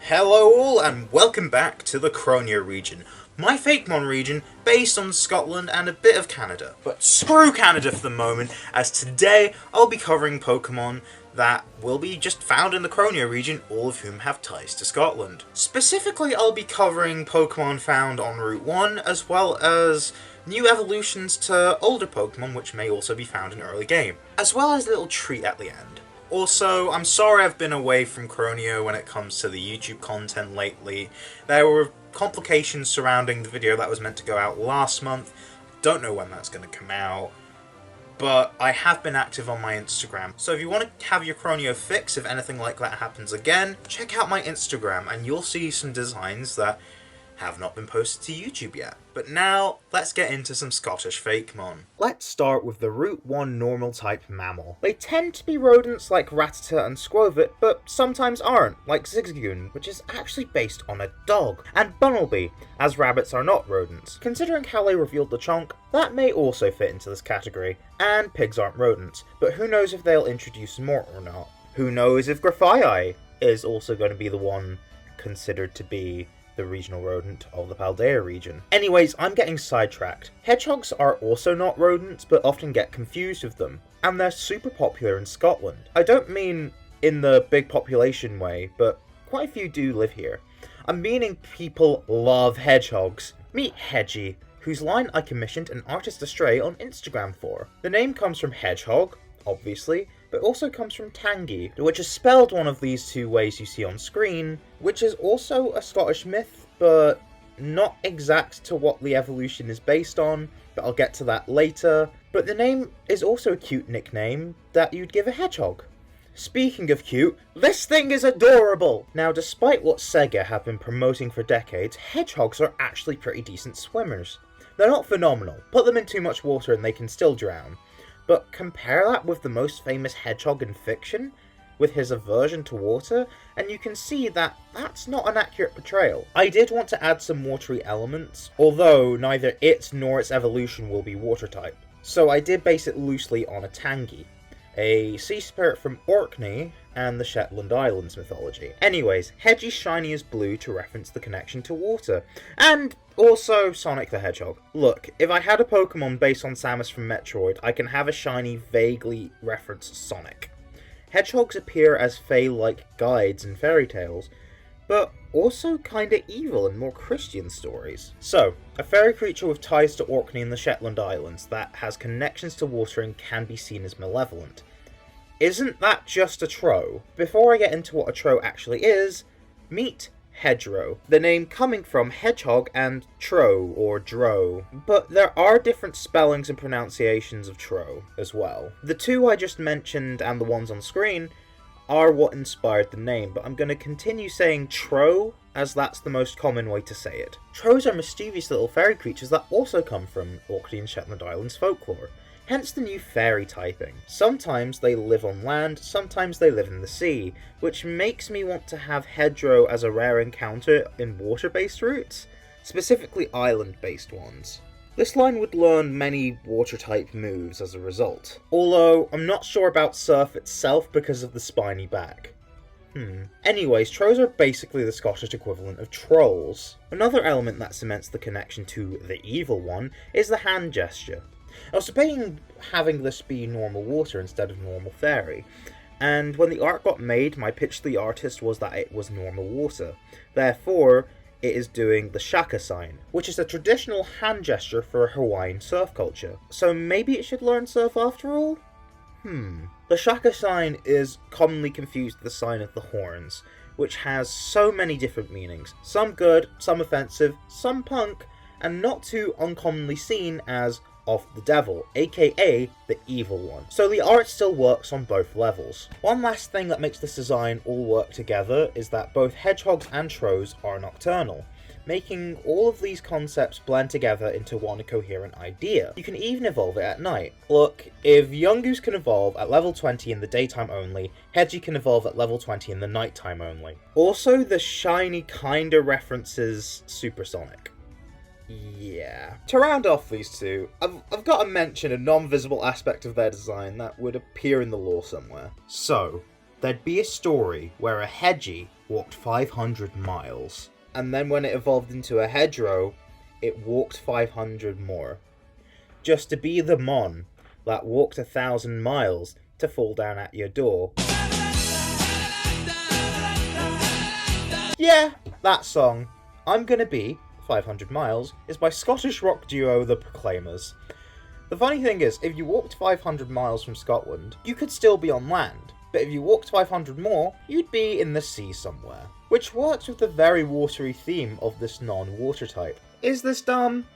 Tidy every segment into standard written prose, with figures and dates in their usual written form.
Hello all and welcome back to the Kronia region, my Fakemon region based on Scotland and a bit of Canada. But screw Canada for the moment, as today I'll be covering Pokemon that will be just found in the Kronia region, all of whom have ties to Scotland. Specifically, I'll be covering Pokemon found on Route 1, as well as new evolutions to older Pokemon which may also be found in early game, as well as a little treat at the end. Also, I'm sorry I've been away from Croneo when it comes to the YouTube content lately. There were complications surrounding the video that was meant to go out last month. Don't know when that's going to come out. But I have been active on my Instagram. So if you want to have your Croneo fix if anything like that happens again, check out my Instagram and you'll see some designs that have not been posted to YouTube yet. But now, let's get into some Scottish Fakemon. Let's start with the Route 1 normal type mammal. They tend to be rodents like Rattata and Squovit, but sometimes aren't, like Zigzagoon, which is actually based on a dog, and Bunnelby, as rabbits are not rodents. Considering how they revealed the chonk, that may also fit into this category, and pigs aren't rodents, but who knows if they'll introduce more or not. Who knows if Grafii is also going to be the one considered to be the regional rodent of the Paldea region. Anyways, I'm getting sidetracked. Hedgehogs are also not rodents, but often get confused with them, and they're super popular in Scotland. I don't mean in the big population way, but quite a few do live here. I'm meaning people love hedgehogs. Meet Hedgie, whose line I commissioned an artist astray on Instagram for. The name comes from hedgehog, obviously, but also comes from tangy, which is spelled one of these two ways you see on screen, which is also a Scottish myth, but not exact to what the evolution is based on, but I'll get to that later. But the name is also a cute nickname that you'd give a hedgehog. Speaking of cute, this thing is adorable! Now, despite what Sega have been promoting for decades, hedgehogs are actually pretty decent swimmers. They're not phenomenal. Put them in too much water and they can still drown. But compare that with the most famous hedgehog in fiction, with his aversion to water, and you can see that that's not an accurate portrayal. I did want to add some watery elements, although neither it nor its evolution will be water type. So I did base it loosely on a tangy, a sea spirit from Orkney and the Shetland Islands mythology. Anyways, Hedgie's shiny is blue to reference the connection to water, and also Sonic the Hedgehog. Look, if I had a Pokemon based on Samus from Metroid, I can have a shiny vaguely reference Sonic. Hedgehogs appear as fae-like guides in fairy tales, but also kinda evil in more Christian stories. So, a fairy creature with ties to Orkney and the Shetland Islands that has connections to water and can be seen as malevolent. Isn't that just a Tro? Before I get into what a Tro actually is, meet Hedgerow, the name coming from hedgehog and Tro or Dro, but there are different spellings and pronunciations of Tro as well. The two I just mentioned and the ones on screen are what inspired the name, but I'm going to continue saying Tro as that's the most common way to say it. Tros are mischievous little fairy creatures that also come from Orkney and Shetland Islands folklore. Hence the new fairy typing. Sometimes they live on land, sometimes they live in the sea, which makes me want to have Hedgerow as a rare encounter in water-based routes, specifically island-based ones. This line would learn many water-type moves as a result, although I'm not sure about Surf itself because of the spiny back. Anyways, Tros are basically the Scottish equivalent of trolls. Another element that cements the connection to the evil one is the hand gesture. I was debating having this be normal water instead of normal fairy, and when the art got made, my pitch to the artist was that it was normal water. Therefore, it is doing the shaka sign, which is a traditional hand gesture for Hawaiian surf culture. So maybe it should learn surf after all? The shaka sign is commonly confused with the sign of the horns, which has so many different meanings. Some good, some offensive, some punk, and not too uncommonly seen as of the devil, aka the evil one. So the art still works on both levels. One last thing that makes this design all work together is that both hedgehogs and Tros are nocturnal, making all of these concepts blend together into one coherent idea. You can even evolve it at night. Look, if Yungoos can evolve at level 20 in the daytime only, Hedgie can evolve at level 20 in the nighttime only. Also, the shiny kinda references Supersonic. Yeah. To round off these two, I've got to mention a non-visible aspect of their design that would appear in the lore somewhere. So, there'd be a story where a hedgie walked 500 miles. And then when it evolved into a hedgerow, it walked 500 more. Just to be the mon that walked 1,000 miles to fall down at your door. Yeah, that song, I'm Gonna Be 500 Miles, is by Scottish rock duo The Proclaimers. The funny thing is, if you walked 500 miles from Scotland, you could still be on land, but if you walked 500 more, you'd be in the sea somewhere. Which works with the very watery theme of this non-water type. Is this dumb?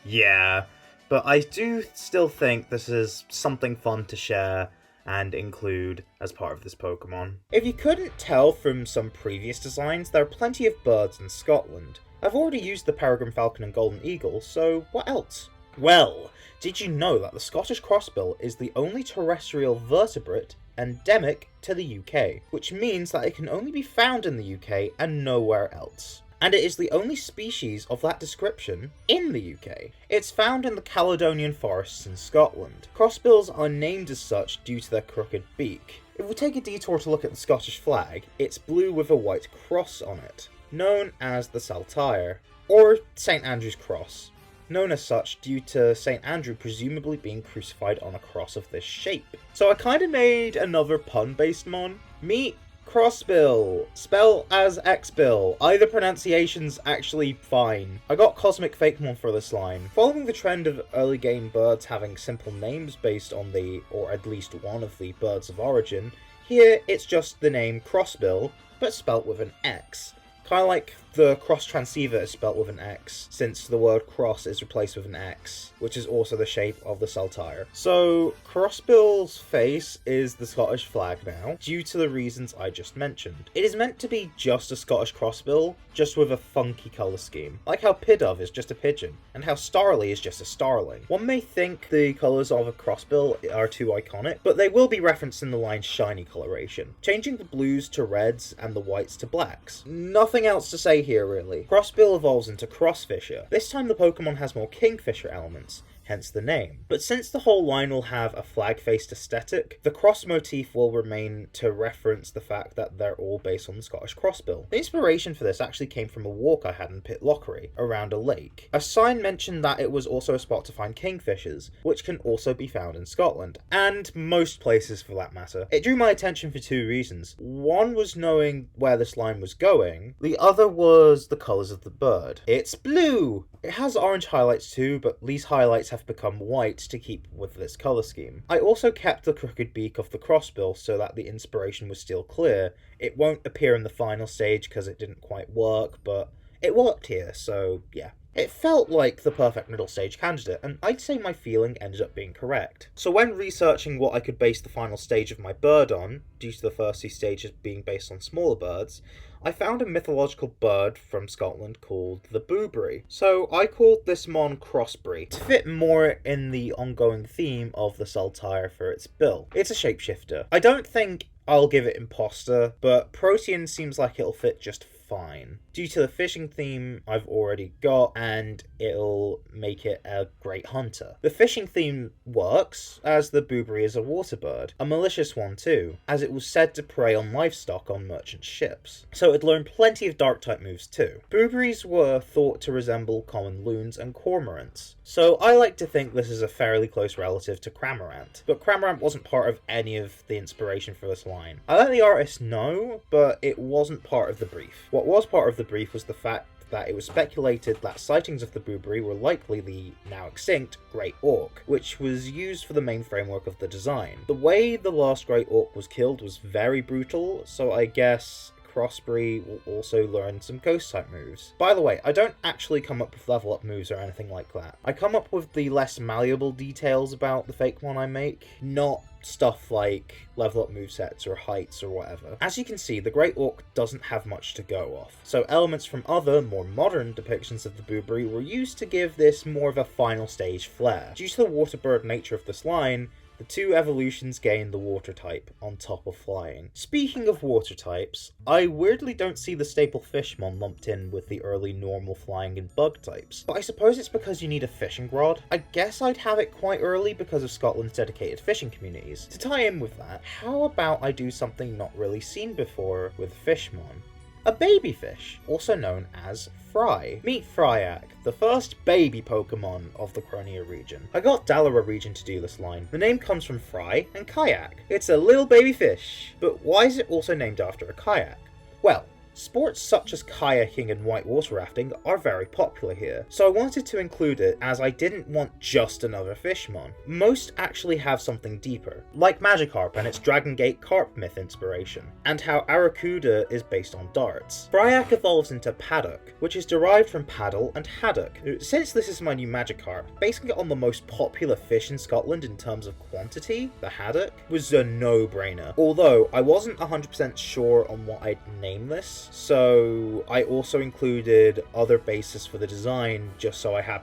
Yeah, but I do still think this is something fun to share and include as part of this Pokemon. If you couldn't tell from some previous designs, there are plenty of birds in Scotland. I've already used the Peregrine Falcon and Golden Eagle, so what else? Well, did you know that the Scottish crossbill is the only terrestrial vertebrate endemic to the UK, which means that it can only be found in the UK and nowhere else. And it is the only species of that description in the UK. It's found in the Caledonian forests in Scotland. Crossbills are named as such due to their crooked beak. If we take a detour to look at the Scottish flag, it's blue with a white cross on it, known as the Saltire, or St Andrew's Cross, known as such due to St Andrew presumably being crucified on a cross of this shape. So I kinda made another pun-based mon. Meet Crossbill, spell as Xbill. Either pronunciation's actually fine. I got Cosmic Fakemon for this line. Following the trend of early game birds having simple names based on the, or at least one of the birds of origin, here it's just the name Crossbill, but spelt with an X. Kinda like the cross transceiver is spelt with an X, since the word cross is replaced with an X, which is also the shape of the Saltire. So, Crossbill's face is the Scottish flag now, due to the reasons I just mentioned. It is meant to be just a Scottish crossbill, just with a funky colour scheme. Like how Pidove is just a pigeon, and how Starly is just a starling. One may think the colours of a crossbill are too iconic, but they will be referenced in the line's shiny coloration, changing the blues to reds and the whites to blacks. Nothing else to say here really. Crossbill evolves into Crossfisher. This time the Pokemon has more Kingfisher elements, hence the name. But since the whole line will have a flag-faced aesthetic, the cross motif will remain to reference the fact that they're all based on the Scottish crossbill. The inspiration for this actually came from a walk I had in Pitlochry, around a lake. A sign mentioned that it was also a spot to find kingfishers, which can also be found in Scotland, and most places for that matter. It drew my attention for two reasons. One was knowing where this line was going, the other was the colours of the bird. It's blue! It has orange highlights too, but these highlights have become white to keep with this colour scheme. I also kept the crooked beak of the crossbill so that the inspiration was still clear. It won't appear in the final stage because it didn't quite work, but it worked here, so yeah. It felt like the perfect middle stage candidate, and I'd say my feeling ended up being correct. So when researching what I could base the final stage of my bird on, due to the first two stages being based on smaller birds, I found a mythological bird from Scotland called the Boobry. So I called this mon Crossbury, to fit more in the ongoing theme of the Saltire for its bill. It's a shapeshifter. I don't think I'll give it imposter, but Protean seems like it'll fit just fine. Due to the fishing theme I've already got, and it'll make it a great hunter. The fishing theme works, as the Boobry is a water bird. A malicious one too, as it was said to prey on livestock on merchant ships. So it learned plenty of dark type moves too. Boobrys were thought to resemble common loons and cormorants. So I like to think this is a fairly close relative to Cramorant. But Cramorant wasn't part of any of the inspiration for this line. I let the artist know, but it wasn't part of the brief. What was part of the brief was the fact that it was speculated that sightings of the Boobry were likely the now extinct Great Orc, which was used for the main framework of the design. The way the last Great Orc was killed was very brutal, so I guess Crossbury will also learn some ghost type moves. By the way, I don't actually come up with level up moves or anything like that. I come up with the less malleable details about the Fakemon I make, not stuff like level up movesets or heights or whatever. As you can see, the Great Orc doesn't have much to go off, so elements from other, more modern depictions of the Boobry were used to give this more of a final stage flair. Due to the water bird nature of this line, the the two evolutions gain the water type on top of flying. Speaking of water types, I weirdly don't see the staple Fishmon lumped in with the early normal flying and bug types, but I suppose it's because you need a fishing rod. I guess I'd have it quite early because of Scotland's dedicated fishing communities. To tie in with that, how about I do something not really seen before with Fishmon? A baby fish, also known as Fry. Meet Fryak, the first baby Pokemon of the Kronia region. I got Dalara region to do this line. The name comes from Fry and kayak. It's a little baby fish. But why is it also named after a kayak? Well, sports such as kayaking and whitewater rafting are very popular here, so I wanted to include it as I didn't want just another Fishmon. Most actually have something deeper, like Magikarp and its Dragon Gate Carp myth inspiration, and how Arrokuda is based on darts. Fryak evolves into Paddock, which is derived from paddle and haddock. Since this is my new Magikarp, basing it on the most popular fish in Scotland in terms of quantity, the haddock, was a no-brainer. Although I wasn't 100% sure on what I'd name this, so I also included other bases for the design just so I had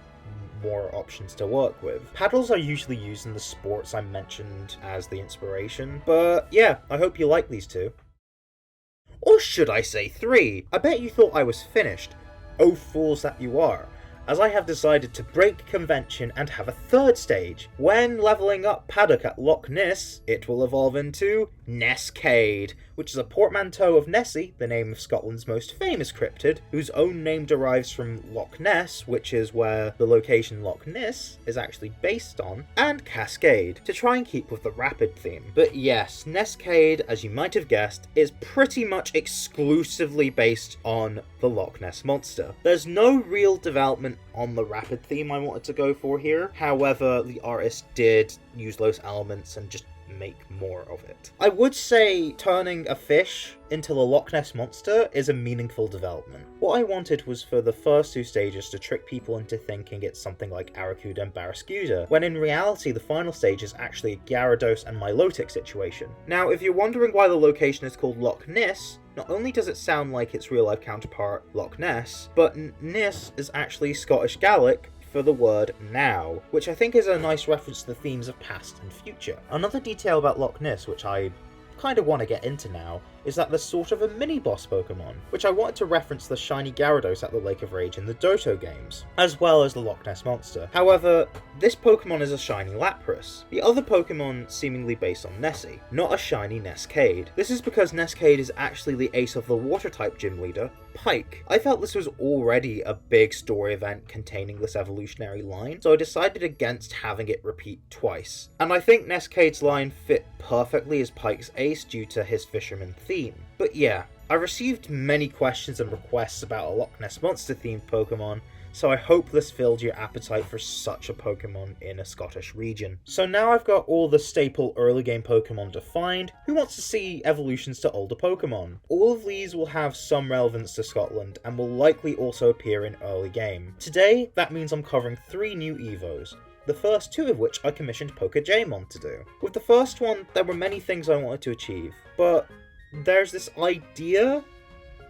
more options to work with. Paddles are usually used in the sports I mentioned as the inspiration, but yeah, I hope you like these two. Or should I say 3? I bet you thought I was finished. Oh fools that you are, as I have decided to break convention and have a third stage. When leveling up Paddock at Loch Ness, it will evolve into Nesscade, which is a portmanteau of Nessie, the name of Scotland's most famous cryptid, whose own name derives from Loch Ness, which is where the location Loch Ness is actually based on, and Cascade, to try and keep with the rapid theme. But yes, Nesscade, as you might have guessed, is pretty much exclusively based on the Loch Ness monster. There's no real development on the rapid theme I wanted to go for here, however, the artist did use those elements and just make more of it. I would say turning a fish into the Loch Ness monster is a meaningful development. What I wanted was for the first 2 stages to trick people into thinking it's something like Arrokuda and Barraskewda, when in reality the final stage is actually a Gyarados and Milotic situation. Now, if you're wondering why the location is called Loch Ness, not only does it sound like its real-life counterpart Loch Ness, but Ness is actually Scottish Gaelic for the word now, which I think is a nice reference to the themes of past and future. Another detail about Loch Ness, which I kind of want to get into now, is that there's sort of a mini-boss Pokemon, which I wanted to reference the shiny Gyarados at the Lake of Rage in the Doto games, as well as the Loch Ness monster. However, this Pokemon is a shiny Lapras, the other Pokemon seemingly based on Nessie, not a shiny Nesscade. This is because Nesscade is actually the ace of the Water-type gym leader, Pike. I felt this was already a big story event containing this evolutionary line, so I decided against having it repeat twice. And I think Nesscade's line fit perfectly as Pike's ace due to his fisherman theme. But yeah, I received many questions and requests about a Loch Ness monster themed Pokemon, so I hope this filled your appetite for such a Pokemon in a Scottish region. So now I've got all the staple early game Pokemon defined, who wants to see evolutions to older Pokemon? All of these will have some relevance to Scotland and will likely also appear in early game. Today, that means I'm covering 3 new Evos, the first 2 of which I commissioned Pokémon to do. With the first one, there were many things I wanted to achieve, but there's this idea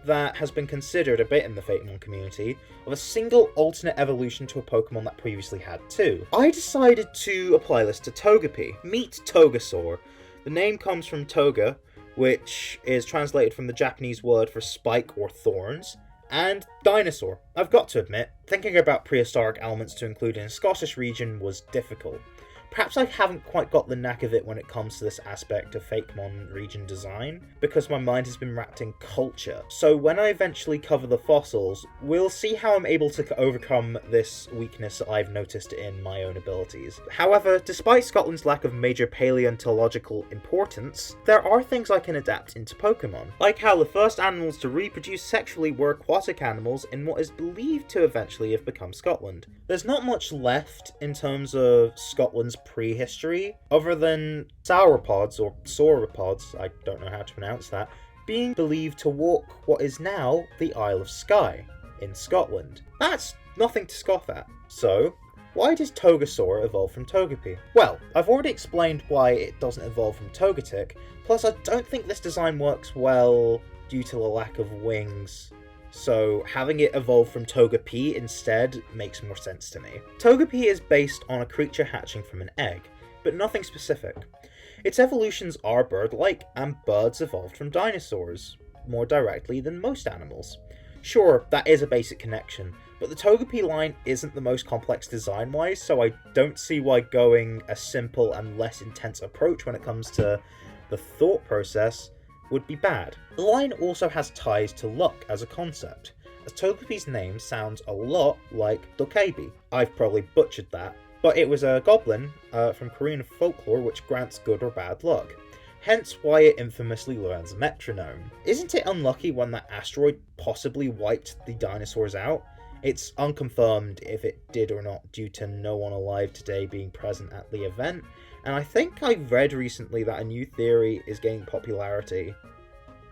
that has been considered a bit in the Fakemon community of a single alternate evolution to a Pokemon that previously had 2. I decided to apply this to Togepi. Meet Togasaur. The name comes from Toga, which is translated from the Japanese word for spike or thorns, and dinosaur. I've got to admit, thinking about prehistoric elements to include in a Scottish region was difficult. Perhaps I haven't quite got the knack of it when it comes to this aspect of Fakemon region design, because my mind has been wrapped in culture. So when I eventually cover the fossils, we'll see how I'm able to overcome this weakness I've noticed in my own abilities. However, despite Scotland's lack of major paleontological importance, there are things I can adapt into Pokemon, like how the first animals to reproduce sexually were aquatic animals in what is believed to eventually have become Scotland. There's not much left in terms of Scotland's prehistory, other than sauropods, or sauropods, I don't know how to pronounce that, being believed to walk what is now the Isle of Skye, in Scotland. That's nothing to scoff at. So, why does Togasaur evolve from Togepi? Well, I've already explained why it doesn't evolve from Togetic, plus I don't think this design works well due to the lack of wings, so having it evolve from Togepi instead makes more sense to me. Togepi is based on a creature hatching from an egg. but nothing specific. Its evolutions are bird-like, and birds evolved from dinosaurs, more directly than most animals. Sure, that is a basic connection, but the Togepi line isn't the most complex design-wise, so I don't see why going a simple and less intense approach when it comes to the thought process would be bad. The line also has ties to luck as a concept, as Togepi's name sounds a lot like Dokebi. I've probably butchered that, but it was a goblin from Korean folklore which grants good or bad luck. Hence why it infamously learns metronome. Isn't it unlucky when that asteroid possibly wiped the dinosaurs out? It's unconfirmed if it did or not due to no one alive today being present at the event, and I think I read recently that a new theory is gaining popularity.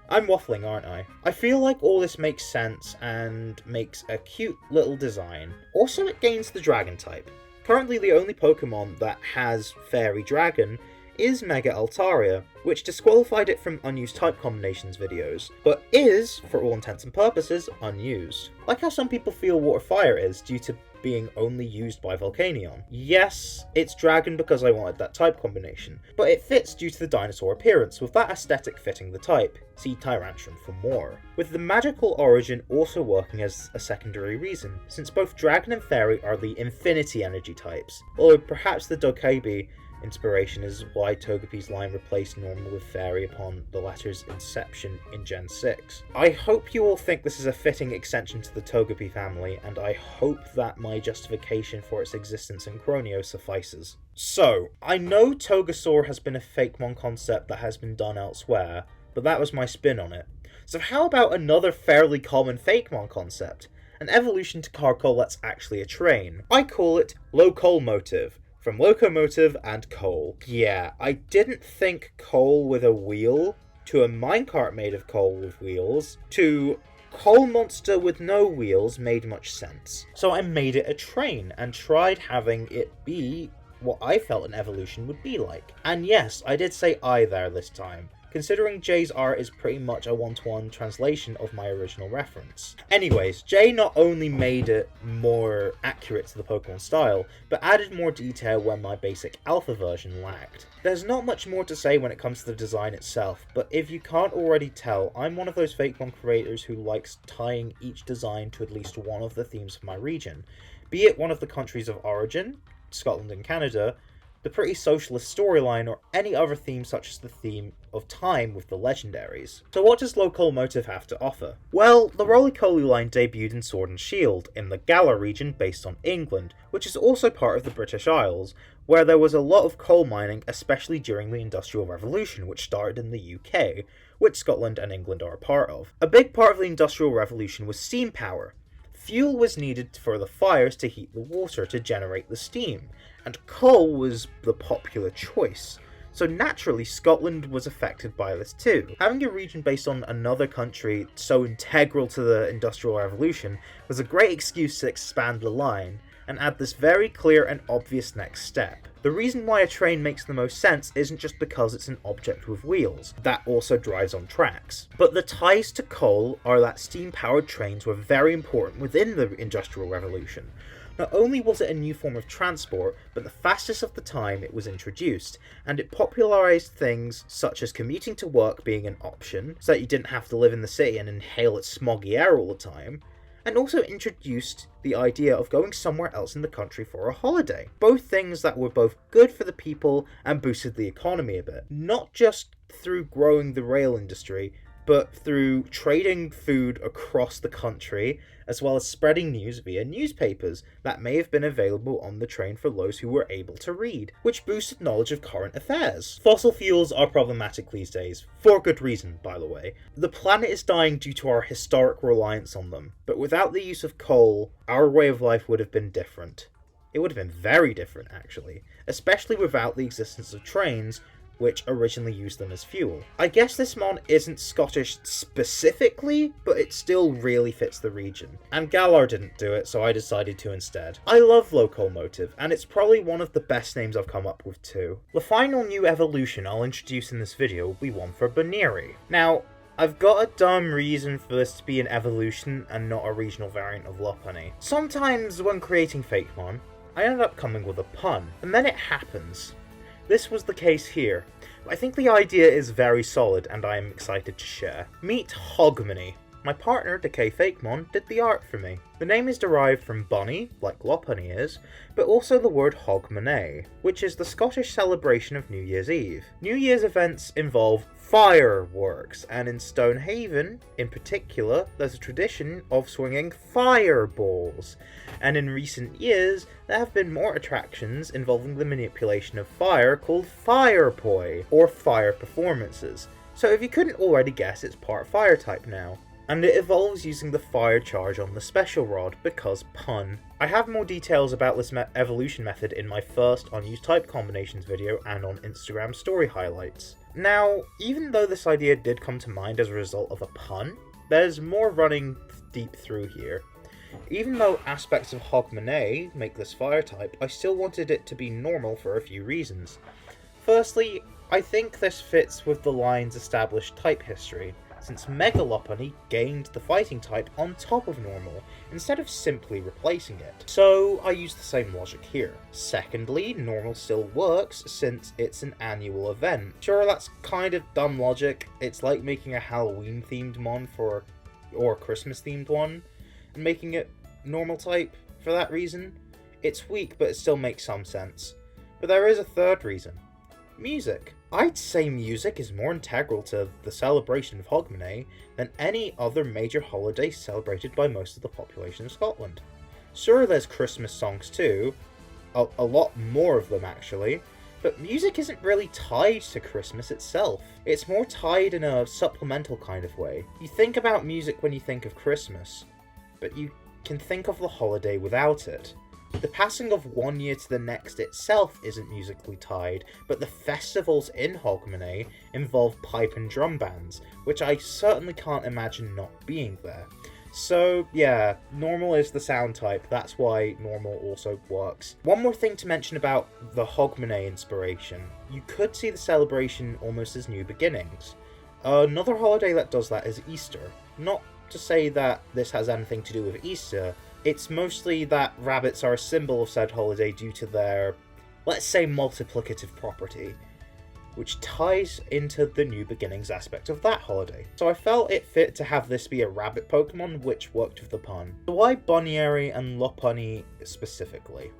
I'm waffling, aren't I? I feel like all this makes sense and makes a cute little design. Also, it gains the dragon type. Currently the only Pokemon that has Fairy Dragon is Mega Altaria, which disqualified it from unused type combinations videos, but is, for all intents and purposes, unused. Like how some people feel Water Fire is due to being only used by Volcanion. Yes, it's Dragon because I wanted that type combination, but it fits due to the dinosaur appearance, with that aesthetic fitting the type. See Tyrantrum for more. With the magical origin also working as a secondary reason, since both Dragon and Fairy are the Infinity Energy types, although perhaps the Dokebi inspiration is why Togepi's line replaced normal with fairy upon the latter's inception in Gen 6. I hope you all think this is a fitting extension to the Togepi family, and I hope that my justification for its existence in Croneo suffices. So, I know Togasaur has been a Fakemon concept that has been done elsewhere, but that was my spin on it. So how about another fairly common Fakemon concept? An evolution to Carkol that's actually a train. I call it Locoalmotive, from locomotive and coal. Yeah, I didn't think coal with a wheel, to a minecart made of coal with wheels, to coal monster with no wheels made much sense. So I made it a train, and tried having it be what I felt an evolution would be like. And yes, I did say I there this time, considering Jay's art is pretty much a one-to-one translation of my original reference. Anyways, Jay not only made it more accurate to the Pokemon style, but added more detail when my basic alpha version lacked. There's not much more to say when it comes to the design itself, but if you can't already tell, I'm one of those Fakemon creators who likes tying each design to at least one of the themes of my region, be it one of the countries of origin, Scotland and Canada, the pretty socialist storyline, or any other theme such as the theme of time with the legendaries. So what does Locoalmotive have to offer? Well, the Roly-Poly line debuted in Sword and Shield, in the Galar region based on England, which is also part of the British Isles, where there was a lot of coal mining, especially during the Industrial Revolution, which started in the UK, which Scotland and England are a part of. A big part of the Industrial Revolution was steam power. Fuel was needed for the fires to heat the water to generate the steam, and coal was the popular choice. So naturally, Scotland was affected by this too. Having a region based on another country so integral to the Industrial Revolution was a great excuse to expand the line, and add this very clear and obvious next step. The reason why a train makes the most sense isn't just because it's an object with wheels, that also drives on tracks. But the ties to coal are that steam-powered trains were very important within the Industrial Revolution. Not only was it a new form of transport, but the fastest of the time it was introduced, and it popularised things such as commuting to work being an option, so that you didn't have to live in the city and inhale its smoggy air all the time, and also introduced the idea of going somewhere else in the country for a holiday. Both things that were both good for the people and boosted the economy a bit. Not just through growing the rail industry, but through trading food across the country, as well as spreading news via newspapers that may have been available on the train for those who were able to read, which boosted knowledge of current affairs. Fossil fuels are problematic these days, for good reason, by the way. The planet is dying due to our historic reliance on them, but without the use of coal, our way of life would have been different. It would have been very different, actually, especially without the existence of trains, which originally used them as fuel. I guess this mon isn't Scottish specifically, but it still really fits the region. And Galar didn't do it, so I decided to instead. I love Locoalmotive, and it's probably one of the best names I've come up with too. The final new evolution I'll introduce in this video will be one for Baneri. Now, I've got a dumb reason for this to be an evolution and not a regional variant of Lopunny. Sometimes when creating Fakemon, I end up coming with a pun, and then it happens. This was the case here. I think the idea is very solid and I am excited to share. Meet Hogmunny. My partner, Dracula Fakemon, did the art for me. The name is derived from bunny, like Locoalmotive is, but also the word Hogmunny, which is the Scottish celebration of New Year's Eve. New Year's events involve fireworks, and in Stonehaven, in particular, there's a tradition of swinging fireballs. And in recent years, there have been more attractions involving the manipulation of fire called firepoi, or fire performances. So if you couldn't already guess, it's part fire type now. And it evolves using the fire charge on the special rod, because pun. I have more details about this evolution method in my first unused type combinations video and on Instagram story highlights. Now, even though this idea did come to mind as a result of a pun, there's more running deep through here. Even though aspects of Hogmunny make this fire type, I still wanted it to be normal for a few reasons. Firstly, I think this fits with the line's established type history, since Locoalmotive gained the fighting type on top of normal, instead of simply replacing it. So I use the same logic here. Secondly, normal still works since it's an annual event. Sure, that's kind of dumb logic. It's like making a Halloween themed mon or a Christmas themed one, and making it normal type for that reason. It's weak, but it still makes some sense. But there is a third reason. Music. I'd say music is more integral to the celebration of Hogmunny than any other major holiday celebrated by most of the population of Scotland. Sure, there's Christmas songs too, a lot more of them actually, but music isn't really tied to Christmas itself. It's more tied in a supplemental kind of way. You think about music when you think of Christmas, but you can think of the holiday without it. The passing of one year to the next itself isn't musically tied, but the festivals in Hogmunny involve pipe and drum bands, which I certainly can't imagine not being there. So yeah, normal is the sound type, that's why normal also works. One more thing to mention about the Hogmunny inspiration. You could see the celebration almost as new beginnings. Another holiday that does that is Easter. Not to say that this has anything to do with Easter, it's mostly that rabbits are a symbol of said holiday due to their, let's say, multiplicative property, which ties into the new beginnings aspect of that holiday. So I felt it fit to have this be a rabbit Pokemon, which worked with the pun. So why Bunnyary and Lopunny specifically?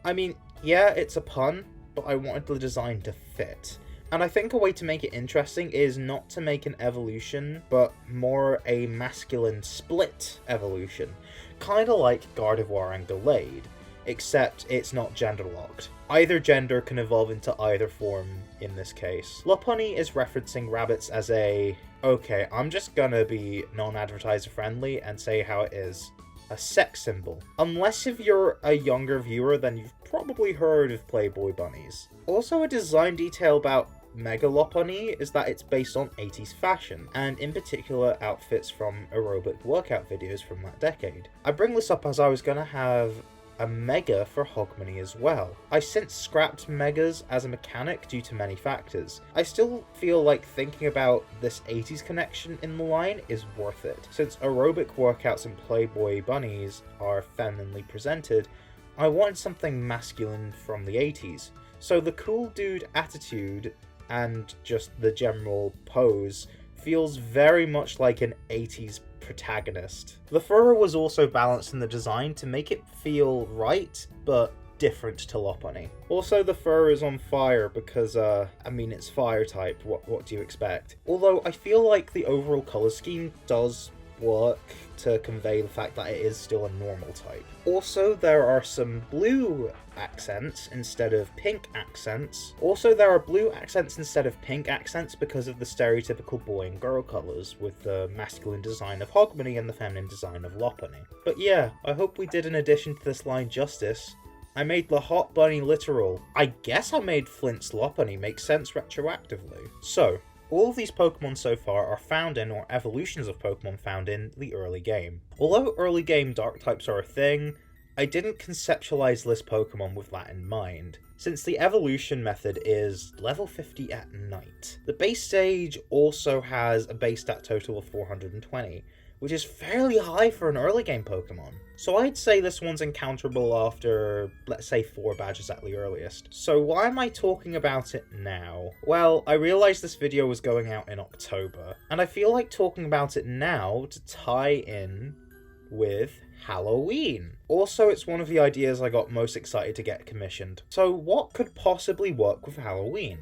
I mean, yeah, it's a pun, but I wanted the design to fit. And I think a way to make it interesting is not to make an evolution, but more a masculine split evolution. Kinda like Gardevoir and Gallade, except it's not gender locked. Either gender can evolve into either form in this case. Lopunny is referencing rabbits as a, okay, I'm just gonna be non-advertiser friendly and say how it is, a sex symbol. Unless if you're a younger viewer, then you've probably heard of Playboy bunnies. Also, a design detail about Mega Lopunny is that it's based on 80s fashion, and in particular outfits from aerobic workout videos from that decade. I bring this up as I was gonna have a Mega for Hogmunny as well. I since scrapped Megas as a mechanic due to many factors. I still feel like thinking about this 80s connection in the line is worth it. Since aerobic workouts and Playboy bunnies are femininely presented, I wanted something masculine from the 80s. So the cool dude attitude and just the general pose feels very much like an 80s protagonist. The fur was also balanced in the design to make it feel right, but different to Lopunny. Also, the fur is on fire because, I mean, it's fire type, what do you expect? Although, I feel like the overall colour scheme does work to convey the fact that it is still a normal type. Also, there are some blue accents instead of pink accents. There are blue accents instead of pink accents because of the stereotypical boy and girl colours, with the masculine design of Hogmunny and the feminine design of Lopunny. But yeah, I hope we did an addition to this line justice. I made the hot bunny literal. I guess I made Flint's Lopunny make sense retroactively. So, all of these Pokemon so far are found in, or evolutions of Pokemon found in, the early game. Although early game dark types are a thing, I didn't conceptualize this Pokemon with that in mind, since the evolution method is level 50 at night. The base stage also has a base stat total of 420, which is fairly high for an early game Pokemon. So I'd say this one's encounterable after, let's say, 4 badges at the earliest. So why am I talking about it now? Well, I realised this video was going out in October, and I feel like talking about it now to tie in with Halloween. Also, it's one of the ideas I got most excited to get commissioned. So what could possibly work with Halloween?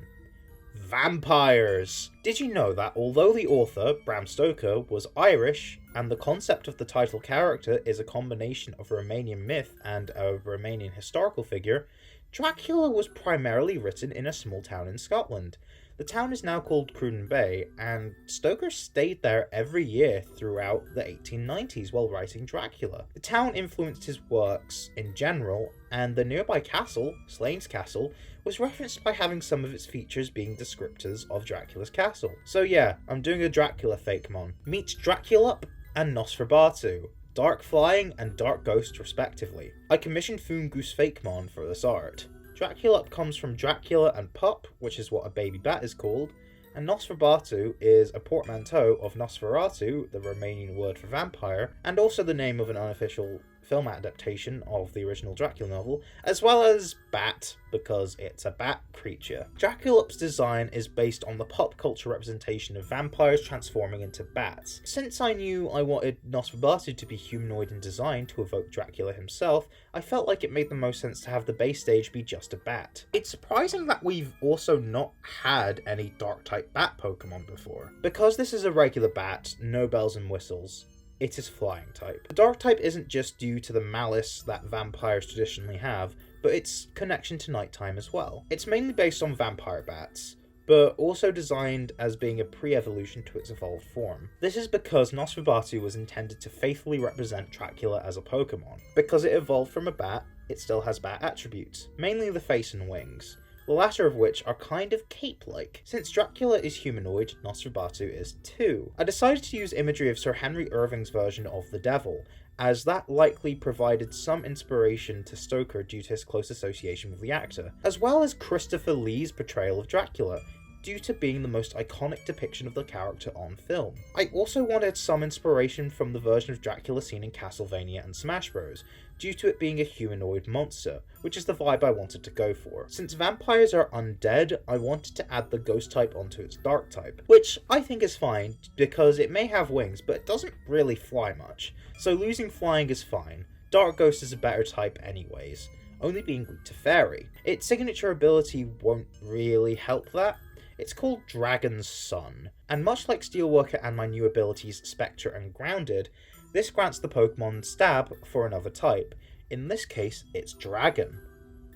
Vampires! Did you know that although the author, Bram Stoker, was Irish, and the concept of the title character is a combination of a Romanian myth and a Romanian historical figure, Dracula was primarily written in a small town in Scotland. The town is now called Cruden Bay, and Stoker stayed there every year throughout the 1890s while writing Dracula. The town influenced his works in general, and the nearby castle, Slane's Castle, was referenced by having some of its features being descriptors of Dracula's castle. So yeah, I'm doing a Dracula Fakemon. Meet Dracula and Nosferatu, Dark Flying and Dark Ghost respectively. I commissioned Fungus Fakemon for this art. Dracula comes from Dracula and pup, which is what a baby bat is called, and Nosferatu is a portmanteau of Nosferatu, the Romanian word for vampire, and also the name of an unofficial film adaptation of the original Dracula novel, as well as bat, because it's a bat creature. Dracula's design is based on the pop culture representation of vampires transforming into bats. Since I knew I wanted Nosferatu to be humanoid in design to evoke Dracula himself, I felt like it made the most sense to have the base stage be just a bat. It's surprising that we've also not had any dark-type bat Pokemon before. Because this is a regular bat, no bells and whistles, it is flying type. The dark type isn't just due to the malice that vampires traditionally have, but its connection to nighttime as well. It's mainly based on vampire bats, but also designed as being a pre-evolution to its evolved form. This is because Nosferatu was intended to faithfully represent Dracula as a Pokemon. Because it evolved from a bat, it still has bat attributes, mainly the face and wings, the latter of which are kind of cape-like. Since Dracula is humanoid, Nosferatu is too. I decided to use imagery of Sir Henry Irving's version of the Devil, as that likely provided some inspiration to Stoker due to his close association with the actor, as well as Christopher Lee's portrayal of Dracula, due to being the most iconic depiction of the character on film. I also wanted some inspiration from the version of Dracula seen in Castlevania and Smash Bros, due to it being a humanoid monster, which is the vibe I wanted to go for. Since vampires are undead, I wanted to add the ghost type onto its dark type, which I think is fine, because it may have wings, but it doesn't really fly much, so losing flying is fine. Dark Ghost is a better type anyways, only being weak to fairy. Its signature ability won't really help that. It's called Dragon's Son, and much like Steelworker and my new abilities Spectre and Grounded, this grants the Pokemon Stab for another type. In this case, it's Dragon.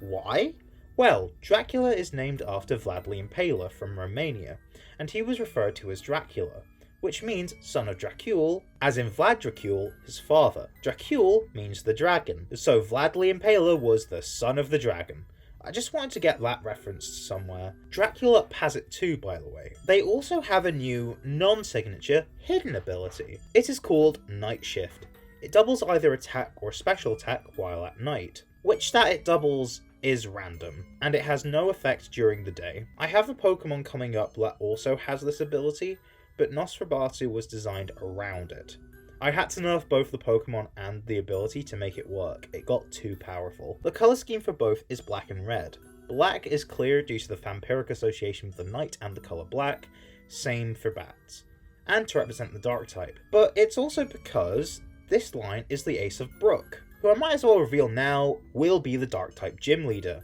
Why? Well, Dracula is named after Vlad the Impaler from Romania, and he was referred to as Dracula, which means son of Dracul, as in Vlad Dracul, his father. Dracul means the dragon, so Vlad the Impaler was the son of the dragon. I just wanted to get that referenced somewhere. Dracula has it too, by the way. They also have a new, non-signature, hidden ability. It is called Night Shift. It doubles either attack or special attack while at night. Which stat it doubles is random, and it has no effect during the day. I have a Pokemon coming up that also has this ability, but Nosferatu was designed around it. I had to nerf both the Pokemon and the ability to make it work. It got too powerful. The colour scheme for both is black and red. Black is clear due to the vampiric association with the night and the colour black, same for bats, and to represent the dark type. But it's also because this line is the Ace of Brook, who I might as well reveal now will be the dark type gym leader.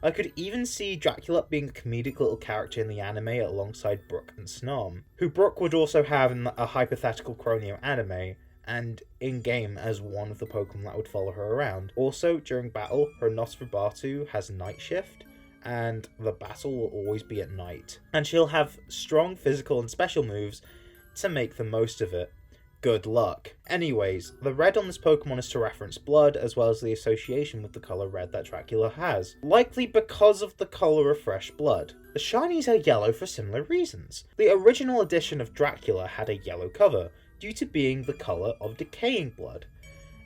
I could even see Dracula being a comedic little character in the anime alongside Brook and Snom, who Brook would also have in a hypothetical Croneo anime, and in-game as one of the Pokemon that would follow her around. Also, during battle, her Nosferatu has Night Shift, and the battle will always be at night. And she'll have strong physical and special moves to make the most of it. Good luck. Anyways, the red on this Pokemon is to reference blood, as well as the association with the colour red that Dracula has, likely because of the colour of fresh blood. The shinies are yellow for similar reasons. The original edition of Dracula had a yellow cover, due to being the colour of decaying blood,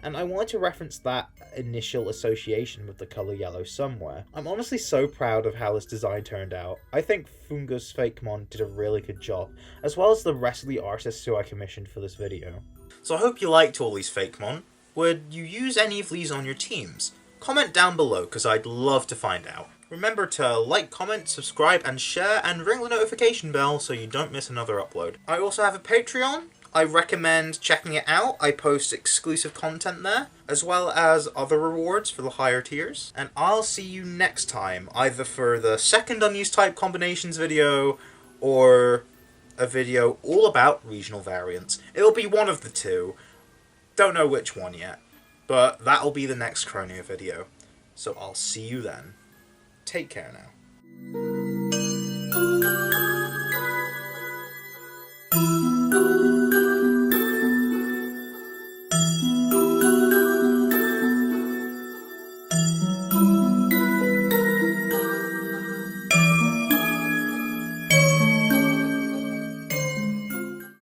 and I wanted to reference that initial association with the colour yellow somewhere. I'm honestly so proud of how this design turned out. I think Fungus Fakemon did a really good job, as well as the rest of the artists who I commissioned for this video. So I hope you liked all these Fakemon. Would you use any of these on your teams? Comment down below, because I'd love to find out. Remember to like, comment, subscribe, and share, and ring the notification bell so you don't miss another upload. I also have a Patreon. I recommend checking it out. I post exclusive content there, as well as other rewards for the higher tiers. And I'll see you next time, either for the second unused type combinations video, or a video all about regional variants. It'll be one of the two. Don't know which one yet, but that'll be the next Croneo video. So I'll see you then. Take care now.